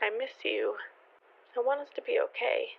I miss you. I want us to be okay.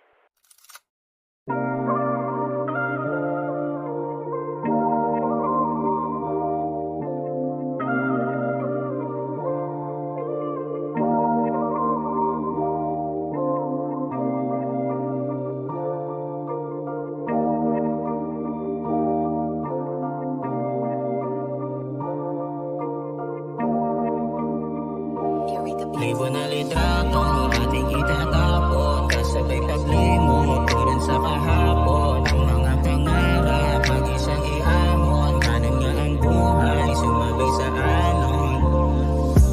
Libo na litrato, ating itatapon, kasabay paglimot ko rin sa kahapon. Ang mga pangarap, mag-isang iamon, kanan nga ang buhay, sumabay sa alon.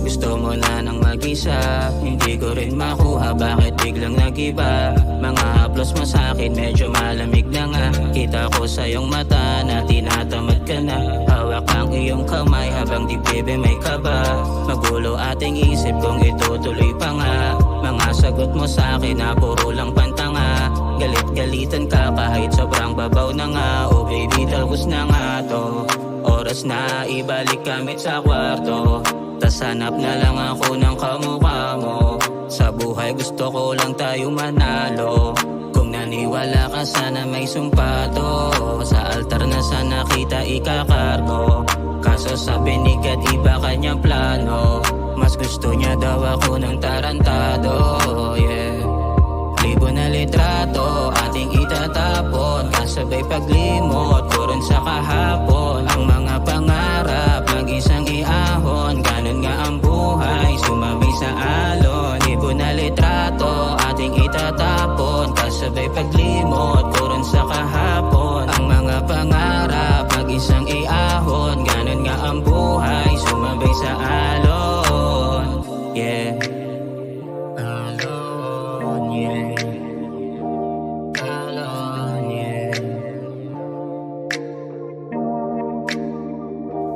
Gusto mo na ng mag-isa, hindi ko rin makuha, bakit biglang nag-iba? Mga haplos mo sa'kin, medyo malamig na nga. Kita ko sa iyong mata na tinatamad ka na. Hawak ang iyong kamay habang dibdib may kaba. Magulo ating isip kung itutuloy pa nga. Mga sagot mo sa'kin na puro lang pantanga. Galit-galitan ka kahit sobrang babaw na nga. Oh baby, talbos na nga to. Oras na ibalik kami sa kwarto. Tas hanap na lang ako ng kamukha mo. Sa buhay gusto ko lang tayo manalo. Kung naniwala ka sana may sumpato. Sa altar na sana kita ikakargo. Kaso sabi ni God iba kanyang plano. Mas gusto niya daw ako ng tarantado, yeah. Libo na litrato, ating itatapon, kasabay paglimot ko rin sa kahapon. Ang mga pangarap, mag-isang iahon, ganun nga ang buhay, sumabay sa alon. Libo na litrato, ating itatapon, kasabay paglimot ko rin sa kahapon. Ang mga pangarap, mag-isang iahon, ganun nga ang buhay, sumabay sa alon, yeah. Alon, yeah. Alon, yeah.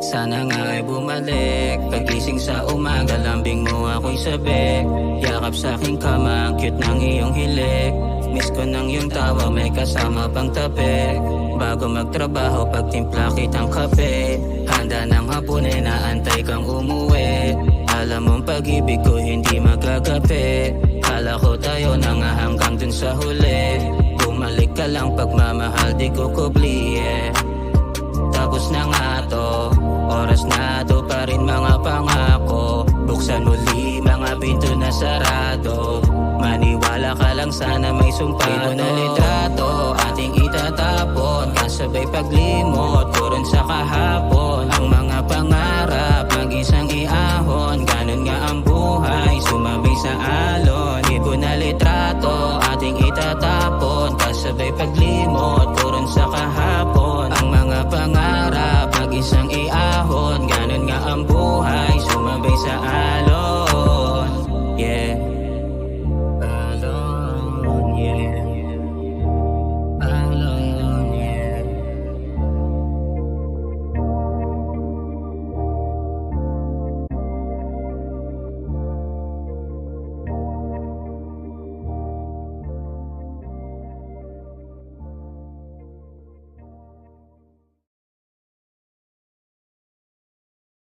Sana nga ay bumalik. Pagising sa umaga, lambing mo ako'y sabik. Yakap sa aking kama, ang cute ng iyong hilik. Miss ko ng iyong tawa, may kasama pang tabi. Bago magtrabaho, pagtimpla kitang kape. Handa ng hapon ay naantay kang umuwi. Alam mong pag-ibig ko hindi magagapi. Kala ko tayo na nga hanggang dun sa huli. Bumalik ka lang pagmamahal di ko kubli, yeah. Tapos na nga to, oras na to pa rin mga pangako. Buksan muli mga pinto na sarado. Maniwala ka lang sana may sumpado. Libo na litrato, ating itatapon, kasabay paglimot ko rin sa kahapon. Ang mga pangarap, mag-isang iahon, ganun nga ang buhay, sumabay sa alon. Libo na litrato, ating itatapon, kasabay paglimot ko rin sa kahapon. Ang mga pangarap, mag-isang iahon, ganun nga ang buhay, sumabay sa alon.